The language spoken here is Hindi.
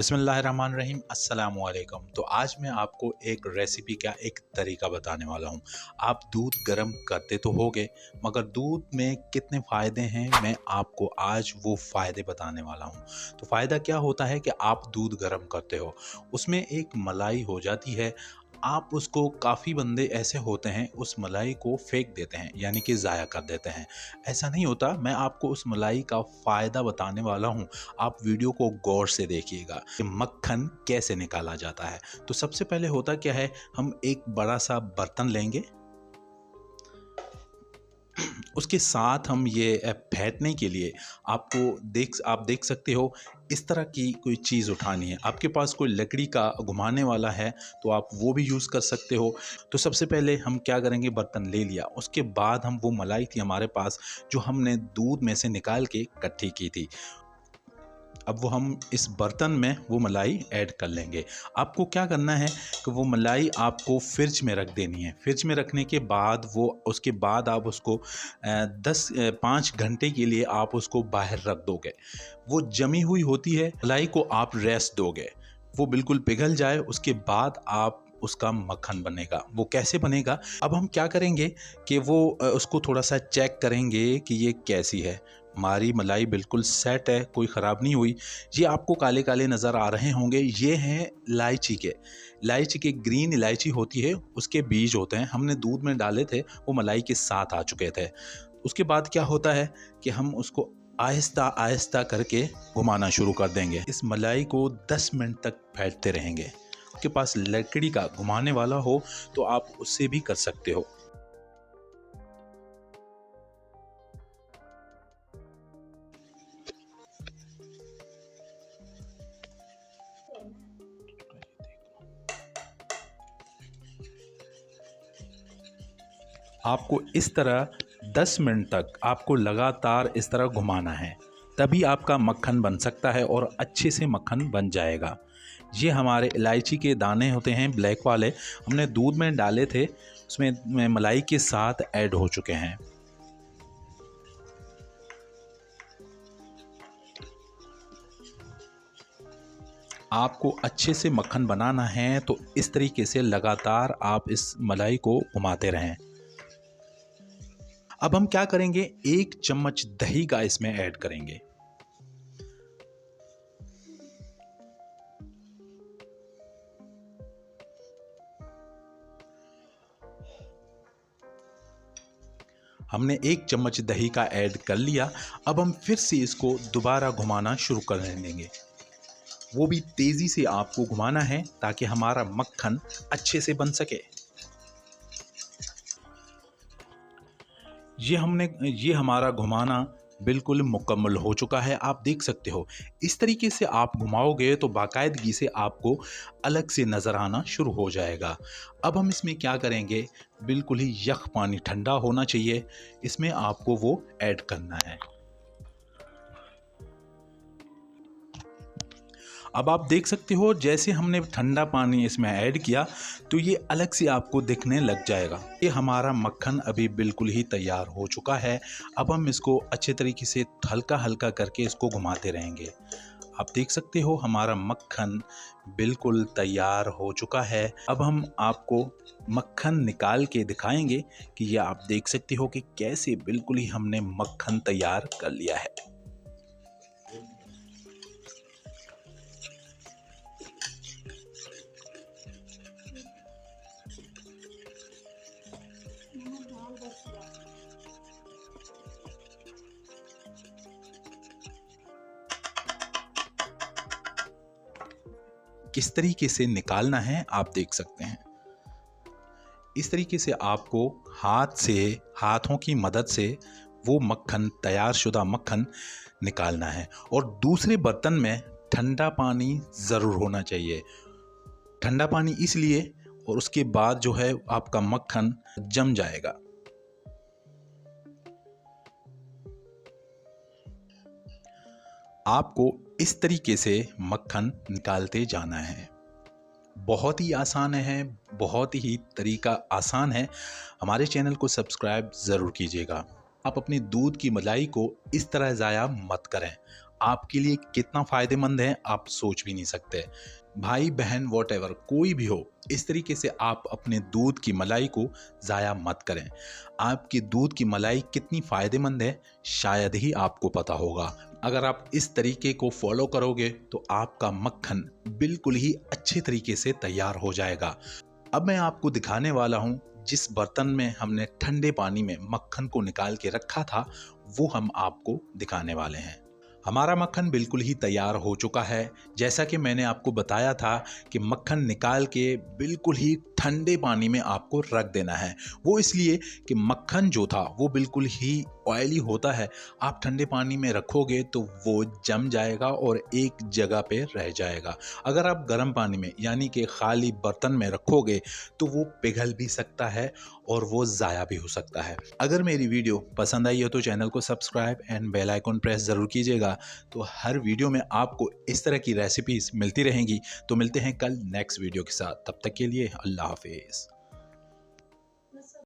बिस्मिल्लाहिर्रहमानिर्रहीम अस्सलाम वालेकुम। तो आज मैं आपको एक रेसिपी का एक तरीका बताने वाला हूँ। आप दूध गर्म करते तो होगे, मगर दूध में कितने फ़ायदे हैं मैं आपको आज वो फ़ायदे बताने वाला हूँ। तो फ़ायदा क्या होता है कि आप दूध गर्म करते हो, उसमें एक मलाई हो जाती है। आप उसको काफ़ी बंदे ऐसे होते हैं उस मलाई को फेंक देते हैं, यानी कि ज़ाया कर देते हैं। ऐसा नहीं होता, मैं आपको उस मलाई का फ़ायदा बताने वाला हूँ। आप वीडियो को गौर से देखिएगा कि मक्खन कैसे निकाला जाता है। तो सबसे पहले होता क्या है, हम एक बड़ा सा बर्तन लेंगे, उसके साथ हम ये फेंटने के लिए आप देख सकते हो इस तरह की कोई चीज़ उठानी है। आपके पास कोई लकड़ी का घुमाने वाला है तो आप वो भी यूज़ कर सकते हो। तो सबसे पहले हम क्या करेंगे, बर्तन ले लिया, उसके बाद हम वो मलाई थी हमारे पास जो हमने दूध में से निकाल के इकट्ठी की थी, अब वो हम इस बर्तन में वो मलाई ऐड कर लेंगे। आपको क्या करना है कि वो मलाई आपको फ्रिज में रख देनी है। फ्रिज में रखने के बाद उसके बाद आप उसको 5 घंटे के लिए आप उसको बाहर रख दोगे। वो जमी हुई होती है मलाई को आप रेस्ट दोगे, वो बिल्कुल पिघल जाए, उसके बाद आप उसका मक्खन बनेगा। वो कैसे बनेगा, अब हम क्या करेंगे कि उसको थोड़ा सा चेक करेंगे कि ये कैसी है। हमारी मलाई बिल्कुल सेट है, कोई ख़राब नहीं हुई। ये आपको काले काले नज़र आ रहे होंगे, ये हैं इलायची के ग्रीन इलायची होती है, उसके बीज होते हैं। हमने दूध में डाले थे, वो मलाई के साथ आ चुके थे। उसके बाद क्या होता है कि हम उसको आहिस्ता आहिस्ता करके घुमाना शुरू कर देंगे। इस मलाई को 10 मिनट तक फेंटते रहेंगे। आपके पास लकड़ी का घुमाने वाला हो तो आप उससे भी कर सकते हो। आपको इस तरह 10 मिनट तक आपको लगातार इस तरह घुमाना है, तभी आपका मक्खन बन सकता है और अच्छे से मक्खन बन जाएगा। ये हमारे इलायची के दाने होते हैं ब्लैक वाले, हमने दूध में डाले थे, उसमें मलाई के साथ ऐड हो चुके हैं। आपको अच्छे से मक्खन बनाना है तो इस तरीके से लगातार आप इस मलाई को घुमाते रहें। अब हम क्या करेंगे, 1 चम्मच दही का इसमें ऐड करेंगे। हमने 1 चम्मच दही का ऐड कर लिया। अब हम फिर से इसको दोबारा घुमाना शुरू कर देंगे। वो भी तेज़ी से आपको घुमाना है ताकि हमारा मक्खन अच्छे से बन सके। ये हमारा घुमाना बिल्कुल मुकम्मल हो चुका है। आप देख सकते हो इस तरीके से आप घुमाओगे तो बाकायदगी से आपको अलग से नज़र आना शुरू हो जाएगा। अब हम इसमें क्या करेंगे, बिल्कुल ही यख पानी ठंडा होना चाहिए, इसमें आपको वो ऐड करना है। अब आप देख सकते हो जैसे हमने ठंडा पानी इसमें ऐड किया तो ये अलग से आपको दिखने लग जाएगा। ये हमारा मक्खन अभी बिल्कुल ही तैयार हो चुका है। अब हम इसको अच्छे तरीके से हल्का हल्का करके इसको घुमाते रहेंगे। आप देख सकते हो हमारा मक्खन बिल्कुल तैयार हो चुका है। अब हम आपको मक्खन निकाल के दिखाएंगे कि ये आप देख सकते हो कि कैसे बिल्कुल ही हमने मक्खन तैयार कर लिया है। किस तरीके से निकालना है आप देख सकते हैं। इस तरीके से आपको हाथों की मदद से वो मक्खन, तैयार शुदा मक्खन निकालना है। और दूसरे बर्तन में ठंडा पानी ज़रूर होना चाहिए। ठंडा पानी इसलिए, और उसके बाद जो है आपका मक्खन जम जाएगा। आपको इस तरीके से मक्खन निकालते जाना है। बहुत ही आसान है, बहुत ही तरीका आसान है। हमारे चैनल को सब्सक्राइब ज़रूर कीजिएगा। आप अपने दूध की मलाई को इस तरह ज़ाया मत करें। आपके लिए कितना फ़ायदेमंद है आप सोच भी नहीं सकते। भाई बहन वॉटेवर कोई भी हो, इस तरीके से आप अपने दूध की मलाई को ज़ाया मत करें। आपकी दूध की मलाई कितनी फ़ायदेमंद है शायद ही आपको पता होगा। अगर आप इस तरीके को फॉलो करोगे तो आपका मक्खन बिल्कुल ही अच्छे तरीके से तैयार हो जाएगा। अब मैं आपको दिखाने वाला हूँ जिस बर्तन में हमने ठंडे पानी में मक्खन को निकाल के रखा था, वो हम आपको दिखाने वाले हैं। हमारा मक्खन बिल्कुल ही तैयार हो चुका है। जैसा कि मैंने आपको बताया था कि मक्खन निकाल के बिल्कुल ही ठंडे पानी में आपको रख देना है। वो इसलिए कि मक्खन जो था वो बिल्कुल ही ऑयली होता है। आप ठंडे पानी में रखोगे तो वो जम जाएगा और एक जगह पे रह जाएगा। अगर आप गर्म पानी में यानी कि खाली बर्तन में रखोगे तो वो पिघल भी सकता है और वो ज़ाया भी हो सकता है। अगर मेरी वीडियो पसंद आई हो तो चैनल को subscribe and bell icon press ज़रूर कीजिएगा। तो हर वीडियो में आपको इस तरह की रेसिपीज़ मिलती रहेंगी। तो मिलते हैं कल नेक्स्ट वीडियो के साथ, तब तक के लिए अल्लाह हाफिज़।